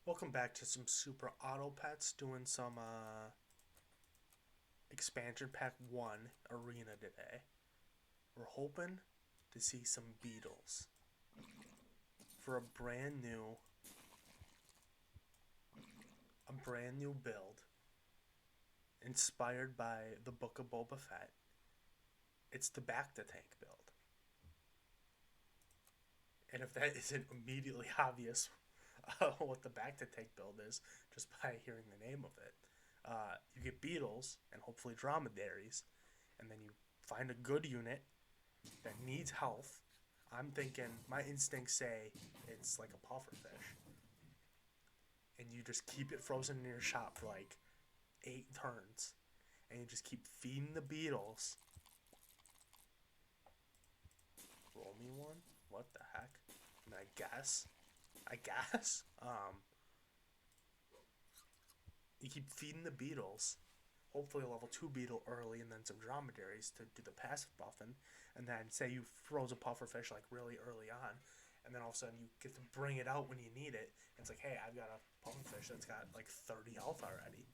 Welcome back to some Super Auto Pets doing some expansion pack 1 arena today. We're hoping to see some beetles for a brand new build inspired by the Book of Boba Fett. It's the Bacta tank build. And if that isn't immediately obvious what the Bacta tank build is just by hearing the name of it, you get beetles and hopefully dromedaries, and then you find a good unit that needs health. I'm thinking, my instincts say it's like a pufferfish, and you just keep it frozen in your shop for like 8 turns, and you just keep feeding the beetles. Roll me one. What the heck? I mean, I guess. You keep feeding the beetles. Hopefully, a level 2 beetle early, and then some dromedaries to do the passive buffing. And then, say you froze a pufferfish like really early on, and then all of a sudden you get to bring it out when you need it. And it's like, hey, I've got a pufferfish that's got like 30 health already.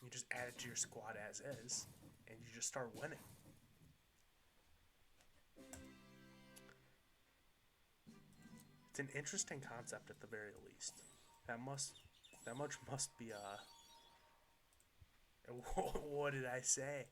You just add it to your squad as is, and you just start winning. It's an interesting concept at the very least. That much must be what did I say?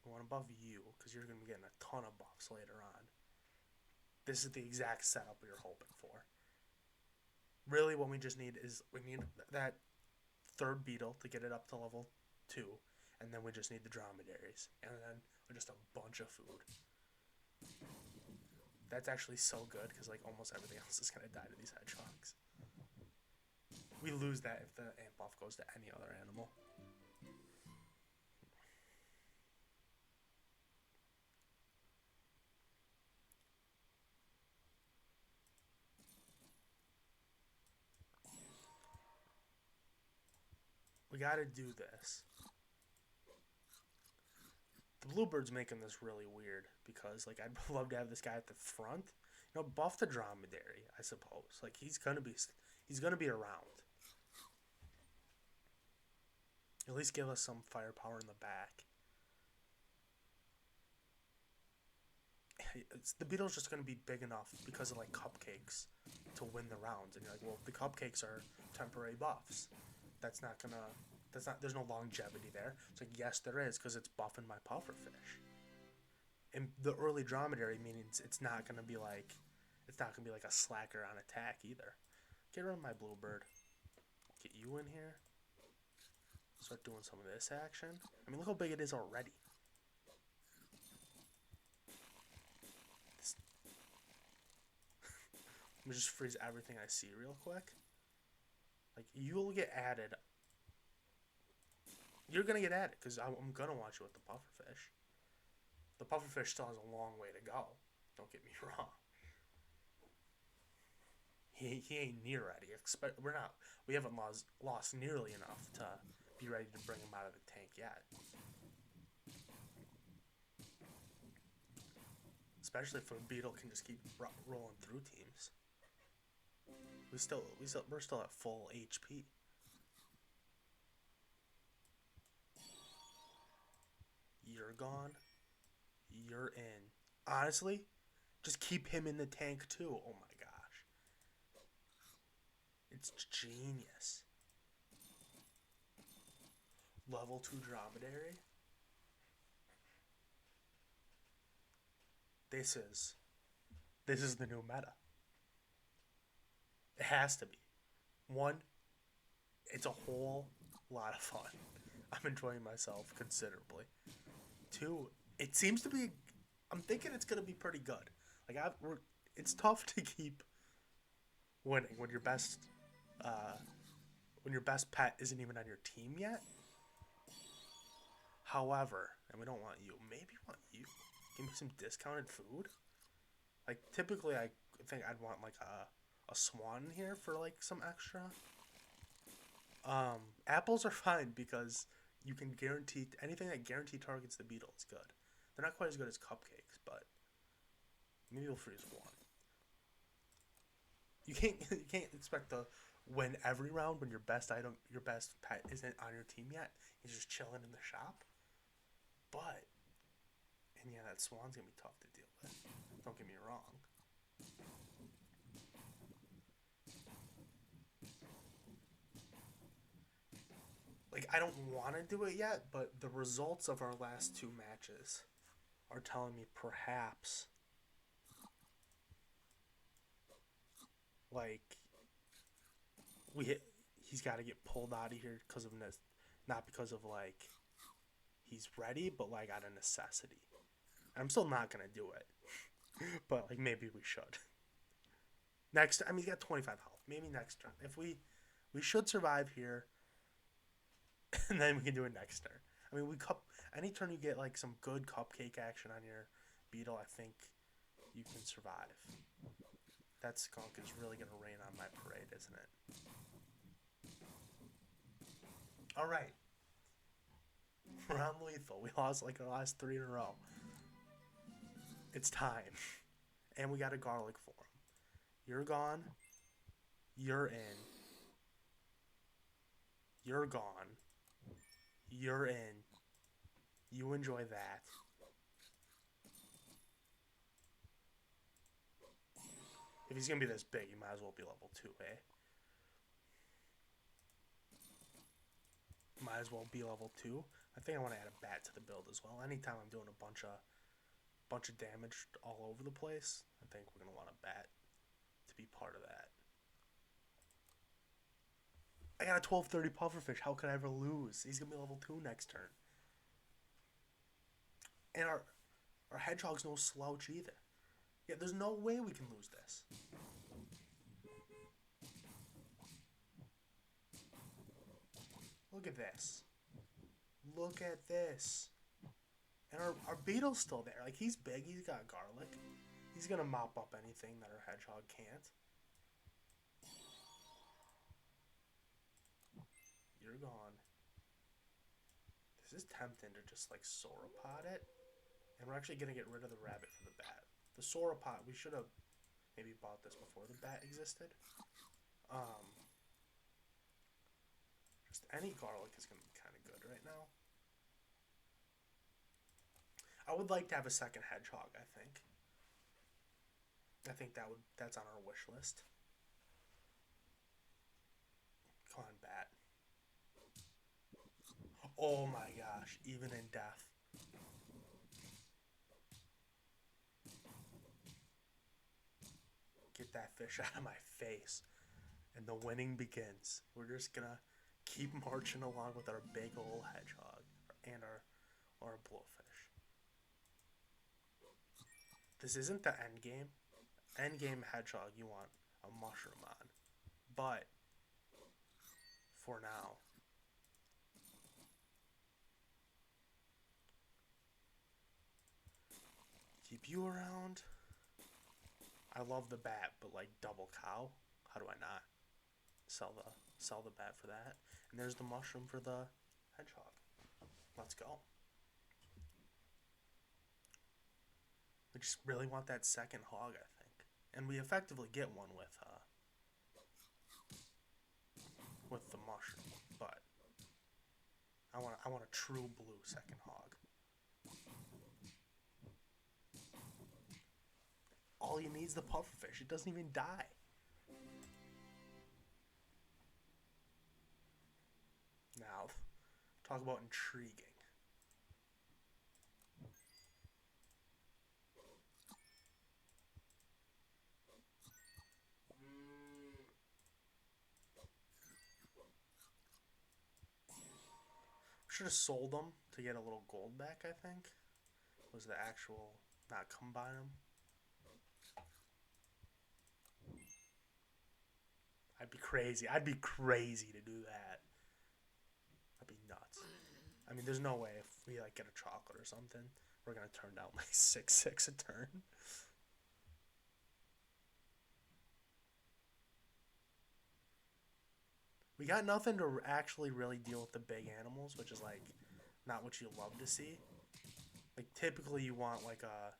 One above you, because you're going to be getting a ton of buffs later on. This is the exact setup we were hoping for. Really, what we just need is we need that third beetle to get it up to level 2, and then we just need the dromedaries, and then just a bunch of food. That's actually so good because like almost everything else is gonna die to these hedgehogs. We lose that if the amp buff goes to any other animal. We gotta do this. The Bluebird's making this really weird because like I'd love to have this guy at the front. Buff the dromedary, I suppose. Like he's gonna be around. At least give us some firepower in the back. The beetle's just gonna be big enough because of like cupcakes to win the rounds, and you're like, well, the cupcakes are temporary buffs. That's not gonna. That's not. There's no longevity there. It's like, yes, there is, because it's buffing my pufferfish. And the early dromedary means it's not gonna be like. It's not gonna be like a slacker on attack either. Get rid of my bluebird. Get you in here. Start doing some of this action. I mean, look how big it is already. Let me just freeze everything I see real quick. Like, you'll get added. You're gonna get added because I'm gonna want you with the pufferfish. The pufferfish still has a long way to go. Don't get me wrong. He ain't near ready. We haven't lost nearly enough to be ready to bring him out of the tank yet. Especially if a beetle can just keep rolling through teams. We're still at full HP. You're gone. You're in. Honestly, just keep him in the tank too. Oh my gosh. It's genius. Level 2 dromedary. This is the new meta. It has to be. One, it's a whole lot of fun. I'm enjoying myself considerably. Two, it seems to be. I'm thinking it's gonna be pretty good. Like it's tough to keep winning uh, when your best pet isn't even on your team yet. However, and we don't want you. Maybe want you. Give me some discounted food. Like typically, I think I'd want like a swan in here for like some extra. Apples are fine because you can guarantee anything that guarantee targets the beetle is good. They're not quite as good as cupcakes, but maybe we'll freeze one. You can't expect to win every round when your best pet isn't on your team yet. He's just chilling in the shop. But and yeah, that swan's gonna be tough to deal with. Don't get me wrong. Like, I don't want to do it yet, but the results of our last two matches are telling me perhaps, like, he's got to get pulled out of here because of this, not because of like he's ready, but like out of necessity. I'm still not gonna do it, but like maybe we should. Next, I mean, he's got 25 health. Maybe next turn, if we should survive here, and then we can do it next turn. I mean, any turn you get like some good cupcake action on your beetle, I think you can survive. That skunk is really gonna rain on my parade, isn't it? All right, we're on lethal. We lost like our last 3 in a row. It's time, and we got a garlic for him. You're gone. You're in. You're gone. You're in. You enjoy that. If he's gonna be this big, he might as well be level 2, eh? Might as well be level 2. I think I want to add a bat to the build as well. Anytime I'm doing a bunch of damage all over the place, I think we're gonna want a bat to be part of that. I got a 1230 pufferfish. How could I ever lose? He's gonna be level 2 next turn. And our hedgehog's no slouch either. Yeah, there's no way we can lose this. Look at this. Look at this. And our beetle's still there. Like, he's big. He's got garlic. He's going to mop up anything that our hedgehog can't. You're gone. This is tempting to just, like, sauropod it. And we're actually going to get rid of the rabbit for the bat. The sauropod, we should have maybe bought this before the bat existed. Just any garlic is going to be kind of good right now. I would like to have a second hedgehog, I think. I think that's on our wish list. Come on, bat. Oh my gosh, even in death. Get that fish out of my face. And the winning begins. We're just gonna keep marching along with our big old hedgehog and our blowfish. This isn't the end game. End game hedgehog, you want a mushroom on. But for now, keep you around. I love the bat, but like double cow, how do I not sell the bat for that? And there's the mushroom for the hedgehog. Let's go. We just really want that second hog, I think, and we effectively get one with the mushroom. But I want a true blue second hog. All you need is the pufferfish. It doesn't even die. Now, talk about intriguing. Should have sold them to get a little gold back, I think. Was the actual not combine them. I'd be crazy. I'd be crazy to do that. That'd be nuts. I mean, there's no way if we like get a chocolate or something, we're gonna turn down like 6/6 a turn. We got nothing to actually really deal with the big animals, which is like not what you love to see. Like typically you want like a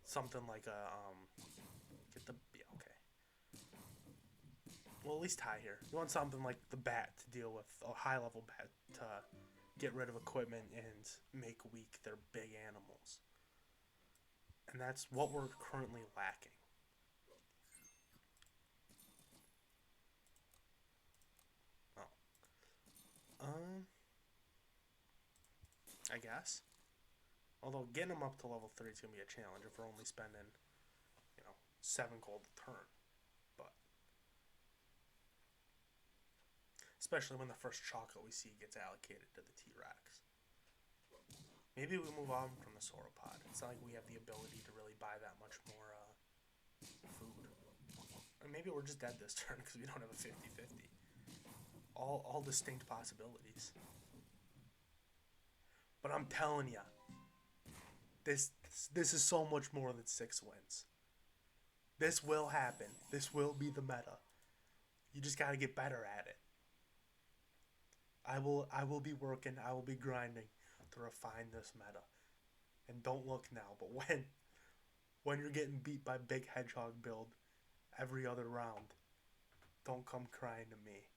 something like a get the yeah, okay. Well, at least high here. You want something like the bat to deal with a high level bat to get rid of equipment and make weak their big animals. And that's what we're currently lacking. Oh. I guess. Although getting them up to level 3 is going to be a challenge if we're only spending, 7 gold a turn. But especially when the first chocolate we see gets allocated to the T-Rex. Maybe we move on from the sauropod. It's not like we have the ability to really buy that much more food. Or maybe we're just dead this turn because we don't have a 50-50. All distinct possibilities. But I'm telling you, this is so much more than 6 wins. This will happen. This will be the meta. You just got to get better at it. I will be working. I will be grinding to refine this meta. And don't look now, but when you're getting beat by Big Hedgehog build every other round, don't come crying to me.